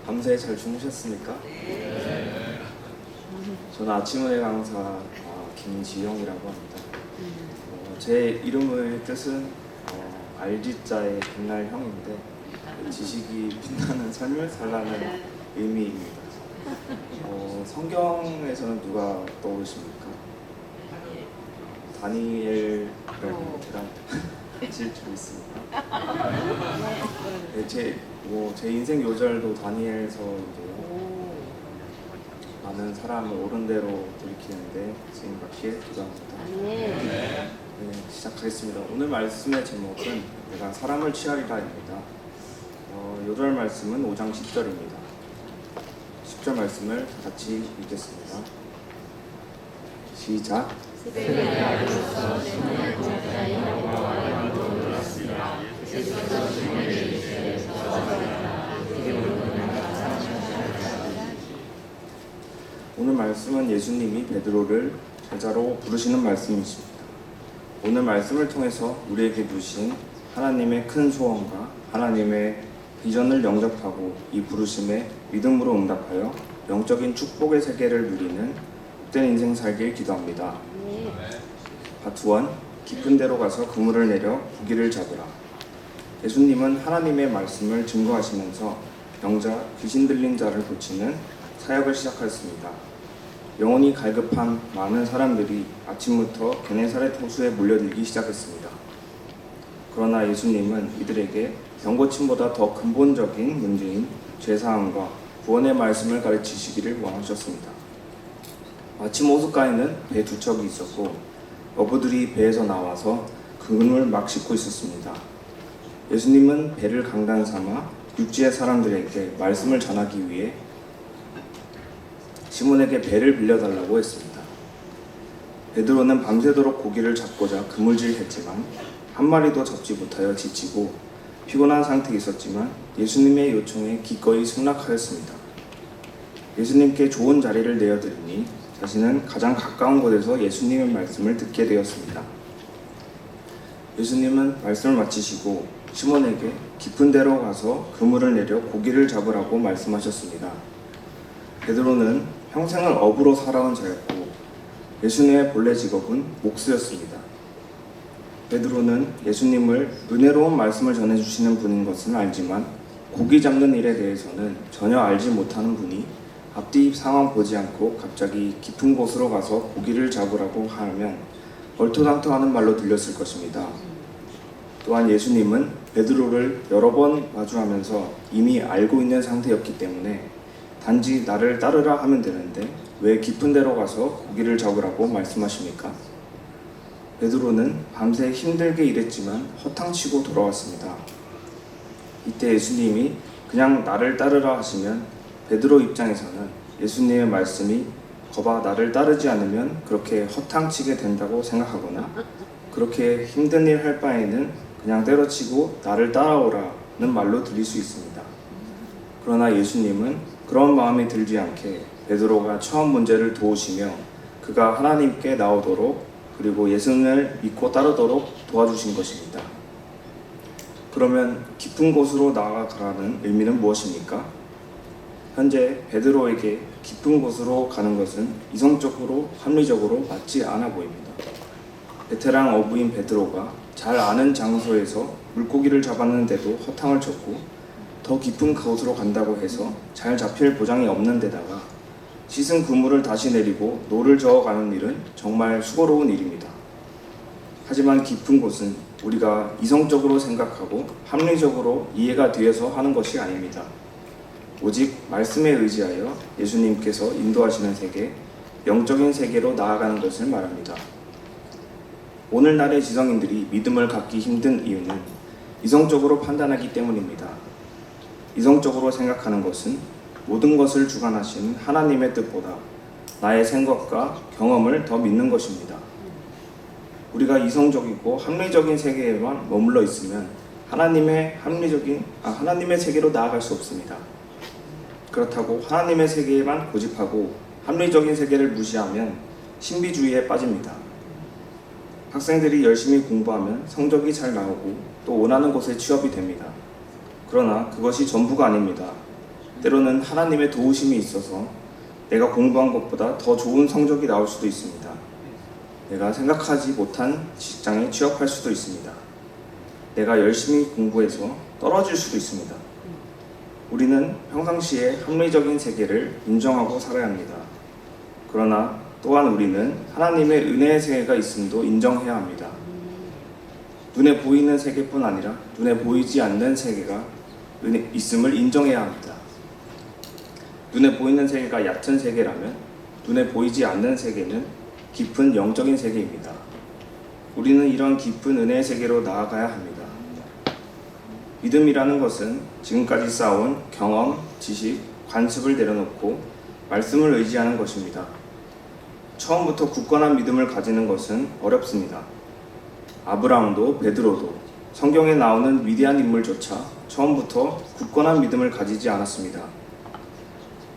밤새 잘 주무셨습니까? 저는 아침은혜 강사 김지영이라고 합니다. 제 이름의 뜻은 알지자의 빛날 형인데 지식이 빛나는 삶을 살라는 의미입니다. 성경에서는 누가 떠오르십니까? 다니엘이라는 테랑 질 수 있습니다. 네, 제 인생 요절도 다니엘서인데요. 많은 사람을 옳은 대로 돌이키는데 쓰임 받기에 기도합니다. 네, 시작하겠습니다. 오늘 말씀의 제목은 내가 사람을 취하리라입니다. 요절 말씀은 5장 10절입니다. 10절 말씀을 같이 읽겠습니다. 시작. 오늘 말씀은 예수님이 베드로를 제자로 부르시는 말씀이십니다. 오늘 말씀을 통해서 우리에게 주신 하나님의 큰 소원과 하나님의 비전을 영접하고 이 부르심에 믿음으로 응답하여 영적인 축복의 세계를 누리는 복된 인생 살길 기도합니다. 파트 1. 깊은 데로 가서 그물을 내려 고기를 잡으라. 예수님은 하나님의 말씀을 증거하시면서 병자, 귀신 들린 자를 고치는 사역을 시작하였습니다. 영혼이 갈급한 많은 사람들이 아침부터 게네사렛 호수에 몰려들기 시작했습니다. 그러나 예수님은 이들에게 병고침보다 더 근본적인 문제인 죄사함과 구원의 말씀을 가르치시기를 원하셨습니다. 아침 호숫가에는 배 두 척이 있었고 어부들이 배에서 나와서 그물을 막 싣고 있었습니다. 예수님은 배를 강단 삼아 육지의 사람들에게 말씀을 전하기 위해 시몬에게 배를 빌려달라고 했습니다. 베드로는 밤새도록 고기를 잡고자 그물질했지만 한 마리도 잡지 못하여 지치고 피곤한 상태에 있었지만 예수님의 요청에 기꺼이 승낙하였습니다. 예수님께 좋은 자리를 내어드리니 자신은 가장 가까운 곳에서 예수님의 말씀을 듣게 되었습니다. 예수님은 말씀을 마치시고 시몬에게 깊은 데로 가서 그물을 내려 고기를 잡으라고 말씀하셨습니다. 베드로는 평생을 어부로 살아온 자였고 예수님의 본래 직업은 목수였습니다. 베드로는 예수님을 은혜로운 말씀을 전해주시는 분인 것은 알지만 고기 잡는 일에 대해서는 전혀 알지 못하는 분이 앞뒤 상황 보지 않고 갑자기 깊은 곳으로 가서 고기를 잡으라고 하면 얼토당토하는 말로 들렸을 것입니다. 또한 예수님은 베드로를 여러 번 마주하면서 이미 알고 있는 상태였기 때문에 단지 나를 따르라 하면 되는데 왜 깊은 데로 가서 고기를 잡으라고 말씀하십니까? 베드로는 밤새 힘들게 일했지만 허탕치고 돌아왔습니다. 이때 예수님이 그냥 나를 따르라 하시면 베드로 입장에서는 예수님의 말씀이 거봐 나를 따르지 않으면 그렇게 허탕치게 된다고 생각하거나 그렇게 힘든 일 할 바에는 그냥 때려치고 나를 따라오라는 말로 들릴 수 있습니다. 그러나 예수님은 그런 마음이 들지 않게 베드로가 처한 문제를 도우시며 그가 하나님께 나오도록 그리고 예수님을 믿고 따르도록 도와주신 것입니다. 그러면 깊은 곳으로 나아가라는 의미는 무엇입니까? 현재 베드로에게 깊은 곳으로 가는 것은 이성적으로 합리적으로 맞지 않아 보입니다. 베테랑 어부인 베드로가 잘 아는 장소에서 물고기를 잡았는데도 허탕을 쳤고 더 깊은 곳으로 간다고 해서 잘 잡힐 보장이 없는 데다가 씻은 그물을 다시 내리고 노를 저어가는 일은 정말 수고로운 일입니다. 하지만 깊은 곳은 우리가 이성적으로 생각하고 합리적으로 이해가 되어서 하는 것이 아닙니다. 오직 말씀에 의지하여 예수님께서 인도하시는 세계, 영적인 세계로 나아가는 것을 말합니다. 오늘날의 지성인들이 믿음을 갖기 힘든 이유는 이성적으로 판단하기 때문입니다. 이성적으로 생각하는 것은 모든 것을 주관하신 하나님의 뜻보다 나의 생각과 경험을 더 믿는 것입니다. 우리가 이성적이고 합리적인 세계에만 머물러 있으면 하나님의 세계로 나아갈 수 없습니다. 그렇다고 하나님의 세계에만 고집하고 합리적인 세계를 무시하면 신비주의에 빠집니다. 학생들이 열심히 공부하면 성적이 잘 나오고 또 원하는 곳에 취업이 됩니다. 그러나 그것이 전부가 아닙니다. 때로는 하나님의 도우심이 있어서 내가 공부한 것보다 더 좋은 성적이 나올 수도 있습니다. 내가 생각하지 못한 직장에 취업할 수도 있습니다. 내가 열심히 공부해서 떨어질 수도 있습니다. 우리는 평상시에 합리적인 세계를 인정하고 살아야 합니다. 그러나 또한 우리는 하나님의 은혜의 세계가 있음도 인정해야 합니다. 눈에 보이는 세계뿐 아니라 눈에 보이지 않는 세계가 있음을 인정해야 합니다. 눈에 보이는 세계가 얕은 세계라면 눈에 보이지 않는 세계는 깊은 영적인 세계입니다. 우리는 이런 깊은 은혜의 세계로 나아가야 합니다. 믿음이라는 것은 지금까지 쌓아온 경험, 지식, 관습을 내려놓고 말씀을 의지하는 것입니다. 처음부터 굳건한 믿음을 가지는 것은 어렵습니다. 아브라함도 베드로도 성경에 나오는 위대한 인물조차 처음부터 굳건한 믿음을 가지지 않았습니다.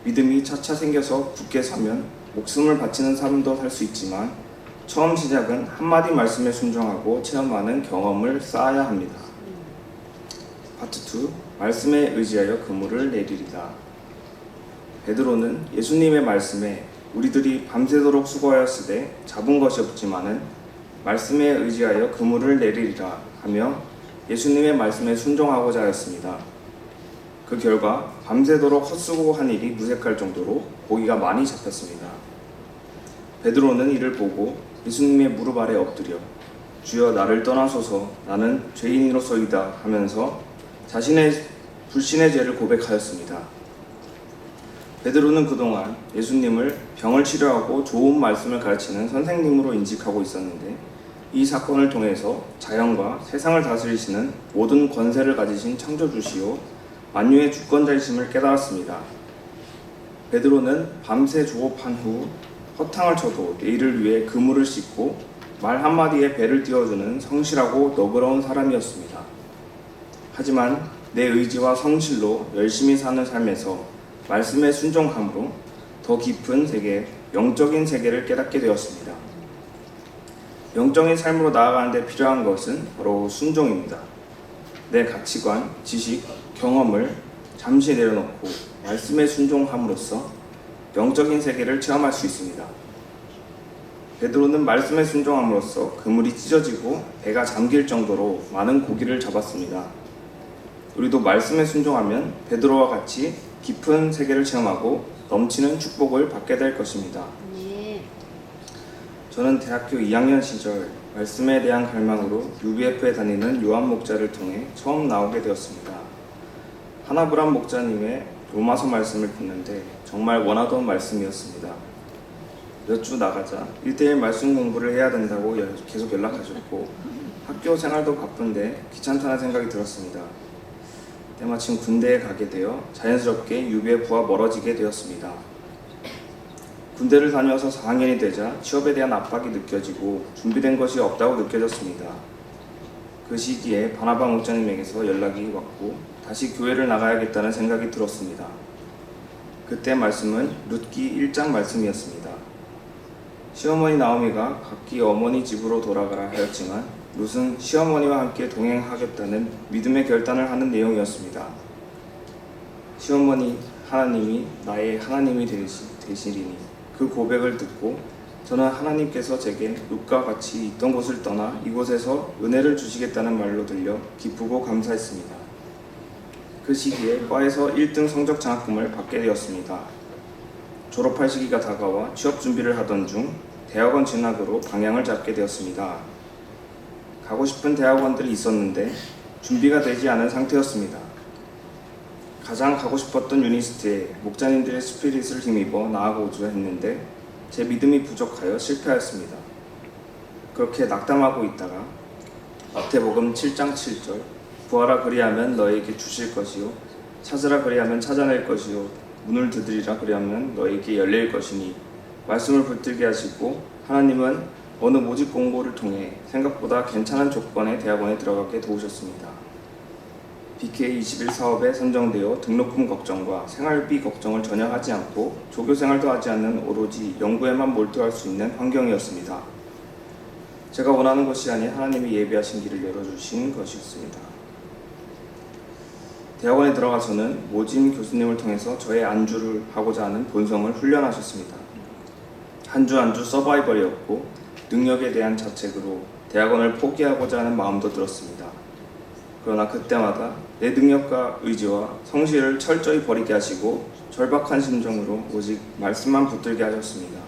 믿음이 차차 생겨서 굳게 서면 목숨을 바치는 삶도 살 수 있지만 처음 시작은 한마디 말씀에 순종하고 체험하는 경험을 쌓아야 합니다. 파트 2. 말씀에 의지하여 그물을 내리리다. 베드로는 예수님의 말씀에 우리들이 밤새도록 수고하였으되 잡은 것이 없지만은 말씀에 의지하여 그물을 내리리라 하며 예수님의 말씀에 순종하고자 하였습니다. 그 결과 밤새도록 헛수고한 일이 무색할 정도로 고기가 많이 잡혔습니다. 베드로는 이를 보고 예수님의 무릎 아래 엎드려 주여 나를 떠나소서 나는 죄인으로서이다 하면서 자신의 불신의 죄를 고백하였습니다. 베드로는 그동안 예수님을 병을 치료하고 좋은 말씀을 가르치는 선생님으로 인식하고 있었는데 이 사건을 통해서 자연과 세상을 다스리시는 모든 권세를 가지신 창조주시오 만유의 주권자이심을 깨달았습니다. 베드로는 밤새 조업한 후 허탕을 쳐도 내일을 위해 그물을 씻고 말 한마디에 배를 띄워주는 성실하고 너그러운 사람이었습니다. 하지만 내 의지와 성실로 열심히 사는 삶에서 말씀에 순종함으로 더 깊은 세계, 영적인 세계를 깨닫게 되었습니다. 영적인 삶으로 나아가는 데 필요한 것은 바로 순종입니다. 내 가치관, 지식, 경험을 잠시 내려놓고 말씀에 순종함으로써 영적인 세계를 체험할 수 있습니다. 베드로는 말씀에 순종함으로써 그물이 찢어지고 배가 잠길 정도로 많은 고기를 잡았습니다. 우리도 말씀에 순종하면 베드로와 같이 깊은 세계를 체험하고 넘치는 축복을 받게 될 것입니다. 저는 대학교 2학년 시절 말씀에 대한 갈망으로 UBF에 다니는 요한 목자를 통해 처음 나오게 되었습니다. 하나브람 목자님의 로마서 말씀을 듣는데 정말 원하던 말씀이었습니다. 몇 주 나가자 1대1 말씀 공부를 해야 된다고 계속 연락하셨고 학교 생활도 바쁜데 귀찮다는 생각이 들었습니다. 때마침 군대에 가게 되어 자연스럽게 UBF와 멀어지게 되었습니다. 군대를 다녀서 4학년이 되자 취업에 대한 압박이 느껴지고 준비된 것이 없다고 느껴졌습니다. 그 시기에 바나바 목자님에게서 연락이 왔고 다시 교회를 나가야겠다는 생각이 들었습니다. 그때 말씀은 룻기 1장 말씀이었습니다. 시어머니 나오미가 각기 어머니 집으로 돌아가라 하였지만 룻은 시어머니와 함께 동행하겠다는 믿음의 결단을 하는 내용이었습니다. 시어머니 하나님이 나의 하나님이 되시리니 그 고백을 듣고 저는 하나님께서 제게 룻과 같이 있던 곳을 떠나 이곳에서 은혜를 주시겠다는 말로 들려 기쁘고 감사했습니다. 그 시기에 과에서 1등 성적 장학금을 받게 되었습니다. 졸업할 시기가 다가와 취업 준비를 하던 중 대학원 진학으로 방향을 잡게 되었습니다. 가고 싶은 대학원들이 있었는데 준비가 되지 않은 상태였습니다. 가장 가고 싶었던 유니스트에 목자님들의 스피릿을 힘입어 나아가고자 했는데 제 믿음이 부족하여 실패하였습니다. 그렇게 낙담하고 있다가 마태복음 7장 7절 구하라 그리하면 너에게 주실 것이요 찾으라 그리하면 찾아낼 것이요 문을 두드리라 그리하면 너에게 열릴 것이니 말씀을 붙들게 하시고 하나님은 어느 모집 공고를 통해 생각보다 괜찮은 조건의 대학원에 들어가게 도우셨습니다. BK21 사업에 선정되어 등록금 걱정과 생활비 걱정을 전혀 하지 않고 조교생활도 하지 않는 오로지 연구에만 몰두할 수 있는 환경이었습니다. 제가 원하는 것이 아닌 하나님이 예비하신 길을 열어주신 것이었습니다. 대학원에 들어가서는 모진 교수님을 통해서 저의 안주를 하고자 하는 본성을 훈련하셨습니다. 한 주 한 주 서바이벌이었고 능력에 대한 자책으로 대학원을 포기하고자 하는 마음도 들었습니다. 그러나 그때마다 내 능력과 의지와 성실을 철저히 버리게 하시고 절박한 심정으로 오직 말씀만 붙들게 하셨습니다.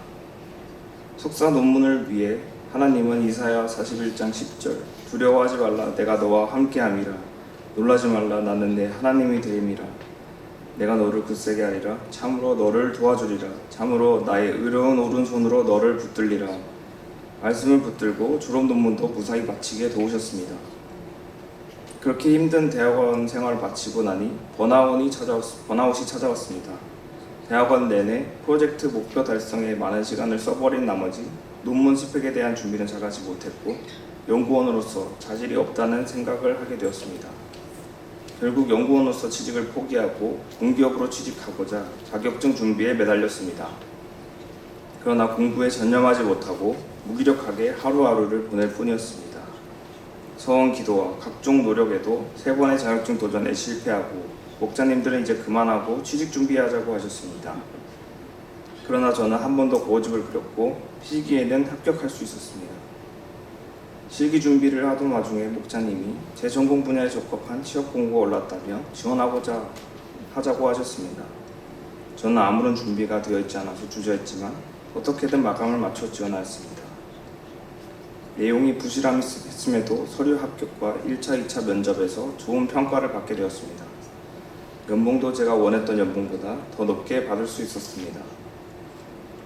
석사 논문을 위해 하나님은 이사야 41장 10절 두려워하지 말라 내가 너와 함께함이라 놀라지 말라 나는 내 하나님이 됨이라 내가 너를 굳세게 하리라 참으로 너를 도와주리라 참으로 나의 의로운 오른손으로 너를 붙들리라 말씀을 붙들고 졸업 논문도 무사히 마치게 도우셨습니다. 그렇게 힘든 대학원 생활을 마치고 나니 번아웃이 찾아왔습니다. 대학원 내내 프로젝트 목표 달성에 많은 시간을 써버린 나머지 논문 스펙에 대한 준비는 잘하지 못했고 연구원으로서 자질이 없다는 생각을 하게 되었습니다. 결국 연구원으로서 취직을 포기하고 공기업으로 취직하고자 자격증 준비에 매달렸습니다. 그러나 공부에 전념하지 못하고 무기력하게 하루하루를 보낼 뿐이었습니다. 서원 기도와 각종 노력에도 3번의 자격증 도전에 실패하고 목자님들은 이제 그만하고 취직 준비하자고 하셨습니다. 그러나 저는 한 번 더 고집을 부렸고 필기에는 합격할 수 있었습니다. 실기 준비를 하던 와중에 목자님이 제 전공 분야에 적합한 취업 공고가 올랐다며 지원하고자 하자고 하셨습니다. 저는 아무런 준비가 되어 있지 않아서 주저했지만 어떻게든 마감을 맞춰 지원하였습니다. 내용이 부실함했음에도 서류 합격과 1차, 2차 면접에서 좋은 평가를 받게 되었습니다. 연봉도 제가 원했던 연봉보다 더 높게 받을 수 있었습니다.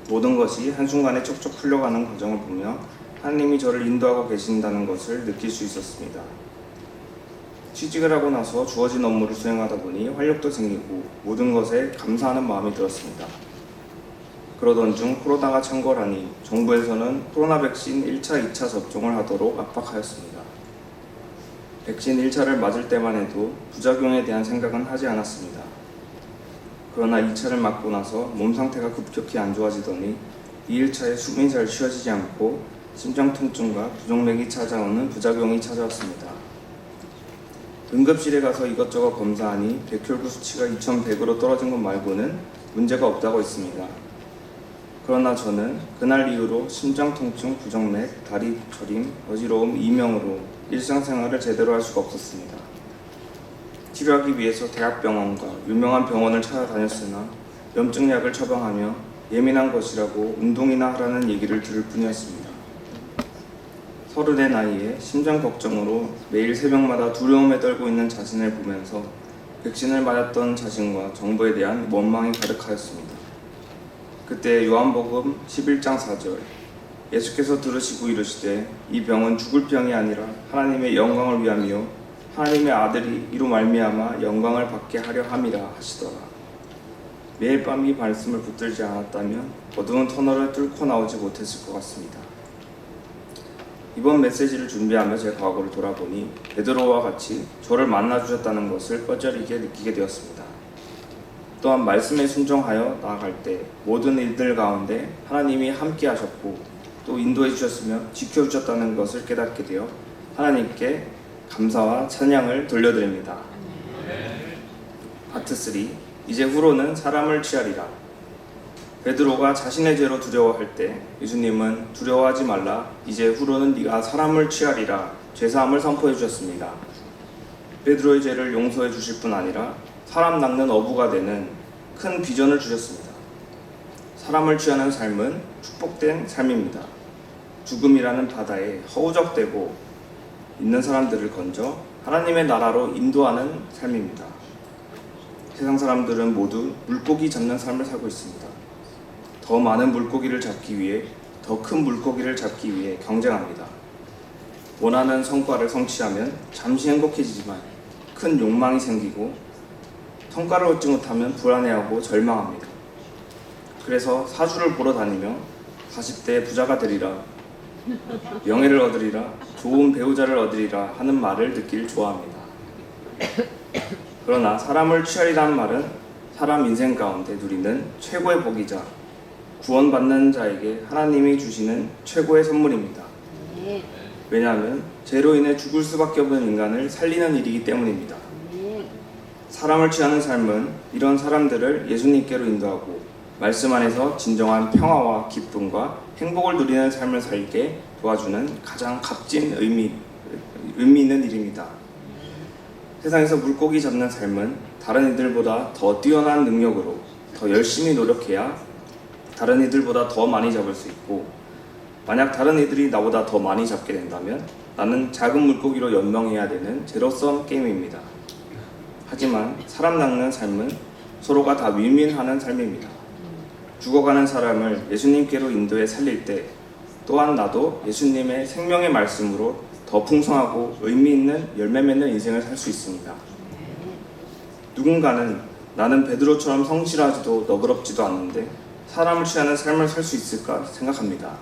모든 것이 한순간에 척척 풀려가는 과정을 보며 하나님이 저를 인도하고 계신다는 것을 느낄 수 있었습니다. 취직을 하고 나서 주어진 업무를 수행하다 보니 활력도 생기고 모든 것에 감사하는 마음이 들었습니다. 그러던 중 코로나가 창궐하니 정부에서는 코로나 백신 1차, 2차 접종을 하도록 압박하였습니다. 백신 1차를 맞을 때만 해도 부작용에 대한 생각은 하지 않았습니다. 그러나 2차를 맞고 나서 몸 상태가 급격히 안 좋아지더니 2일차에 숨이 잘 쉬어지지 않고 심장 통증과 부정맥이 찾아오는 부작용이 찾아왔습니다. 응급실에 가서 이것저것 검사하니 백혈구 수치가 2100으로 떨어진 것 말고는 문제가 없다고 했습니다. 그러나 저는 그날 이후로 심장 통증, 부정맥, 다리 저림, 어지러움, 이명으로 일상생활을 제대로 할 수가 없었습니다. 치료하기 위해서 대학병원과 유명한 병원을 찾아다녔으나 염증약을 처방하며 예민한 것이라고 운동이나 하라는 얘기를 들을 뿐이었습니다. 30의 나이에 심장 걱정으로 매일 새벽마다 두려움에 떨고 있는 자신을 보면서 백신을 맞았던 자신과 정부에 대한 원망이 가득하였습니다. 그때 요한복음 11장 4절 예수께서 들으시고 이르시되 이 병은 죽을 병이 아니라 하나님의 영광을 위함이요 하나님의 아들이 이로 말미암아 영광을 받게 하려 함이라 하시더라. 매일 밤 이 말씀을 붙들지 않았다면 어두운 터널을 뚫고 나오지 못했을 것 같습니다. 이번 메시지를 준비하며 제 과거를 돌아보니 베드로와 같이 저를 만나주셨다는 것을 뼈저리게 느끼게 되었습니다. 또한 말씀에 순종하여 나아갈 때 모든 일들 가운데 하나님이 함께 하셨고 또 인도해 주셨으며 지켜주셨다는 것을 깨닫게 되어 하나님께 감사와 찬양을 돌려드립니다. 파트 3 이제 후로는 사람을 취하리라. 베드로가 자신의 죄로 두려워할 때 예수님은 두려워하지 말라 이제 후로는 네가 사람을 취하리라 죄사함을 선포해 주셨습니다. 베드로의 죄를 용서해 주실 뿐 아니라 사람 낚는 어부가 되는 큰 비전을 주셨습니다. 사람을 취하는 삶은 축복된 삶입니다. 죽음이라는 바다에 허우적대고 있는 사람들을 건져 하나님의 나라로 인도하는 삶입니다. 세상 사람들은 모두 물고기 잡는 삶을 살고 있습니다. 더 많은 물고기를 잡기 위해 더 큰 물고기를 잡기 위해 경쟁합니다. 원하는 성과를 성취하면 잠시 행복해지지만 큰 욕망이 생기고 성과를 얻지 못하면 불안해하고 절망합니다. 그래서 사주를 보러 다니며 40대에 부자가 되리라, 명예를 얻으리라, 좋은 배우자를 얻으리라 하는 말을 듣길 좋아합니다. 그러나 사람을 취하리라는 말은 사람 인생 가운데 누리는 최고의 복이자 구원받는 자에게 하나님이 주시는 최고의 선물입니다. 왜냐하면 죄로 인해 죽을 수밖에 없는 인간을 살리는 일이기 때문입니다. 사람을 취하는 삶은 이런 사람들을 예수님께로 인도하고 말씀 안에서 진정한 평화와 기쁨과 행복을 누리는 삶을 살게 도와주는 가장 값진 의미 있는 일입니다. 세상에서 물고기 잡는 삶은 다른 이들보다 더 뛰어난 능력으로 더 열심히 노력해야 다른 이들보다 더 많이 잡을 수 있고, 만약 다른 이들이 나보다 더 많이 잡게 된다면 나는 작은 물고기로 연명해야 되는 제로섬 게임입니다. 하지만 사람 낚는 삶은 서로가 다 윈윈하는 삶입니다. 죽어가는 사람을 예수님께로 인도해 살릴 때 또한 나도 예수님의 생명의 말씀으로 더 풍성하고 의미 있는 열매 맺는 인생을 살 수 있습니다. 누군가는 나는 베드로처럼 성실하지도 너그럽지도 않는데 사람을 취하는 삶을 살 수 있을까 생각합니다.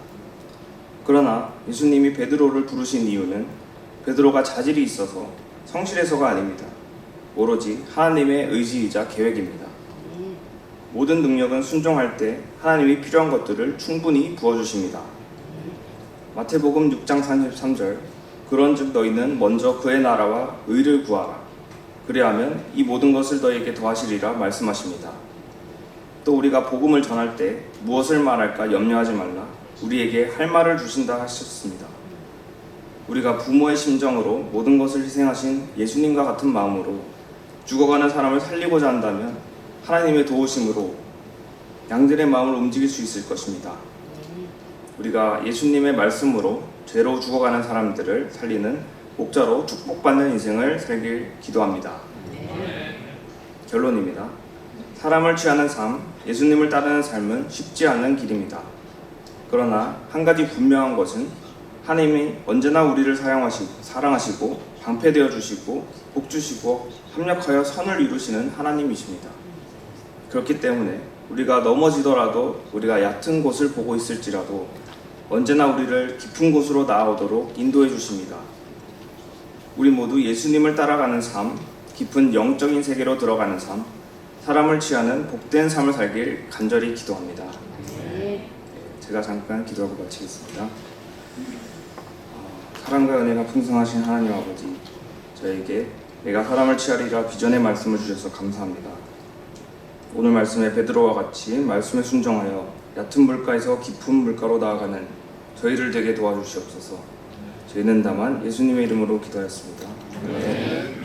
그러나 예수님이 베드로를 부르신 이유는 베드로가 자질이 있어서 성실해서가 아닙니다. 오로지 하나님의 의지이자 계획입니다. 모든 능력은 순종할 때 하나님이 필요한 것들을 충분히 부어주십니다. 마태복음 6장 33절, 그런즉 너희는 먼저 그의 나라와 의를 구하라. 그리하면 이 모든 것을 너희에게 더하시리라 말씀하십니다. 또 우리가 복음을 전할 때 무엇을 말할까 염려하지 말라. 우리에게 할 말을 주신다 하셨습니다. 우리가 부모의 심정으로 모든 것을 희생하신 예수님과 같은 마음으로 죽어가는 사람을 살리고자 한다면 하나님의 도우심으로 양들의 마음을 움직일 수 있을 것입니다. 우리가 예수님의 말씀으로 죄로 죽어가는 사람들을 살리는 목자로 축복받는 인생을 살길 기도합니다. 결론입니다. 사람을 취하는 삶, 예수님을 따르는 삶은 쉽지 않은 길입니다. 그러나 한 가지 분명한 것은 하나님이 언제나 우리를 사랑하시고 방패되어 주시고 복 주시고 합력하여 선을 이루시는 하나님이십니다. 그렇기 때문에 우리가 넘어지더라도, 우리가 얕은 곳을 보고 있을지라도 언제나 우리를 깊은 곳으로 나아오도록 인도해 주십니다. 우리 모두 예수님을 따라가는 삶, 깊은 영적인 세계로 들어가는 삶, 사람을 취하는 복된 삶을 살길 간절히 기도합니다. 제가 잠깐 기도하고 마치겠습니다. 사랑과 은혜가 풍성하신 하나님 아버지, 저에게 내가 사람을 취하리라 비전의 말씀을 주셔서 감사합니다. 오늘 말씀에 베드로와 같이 말씀에 순종하여 얕은 물가에서 깊은 물가로 나아가는 저희를 되게 도와주시옵소서. 저희는 다만 예수님의 이름으로 기도하였습니다. 네.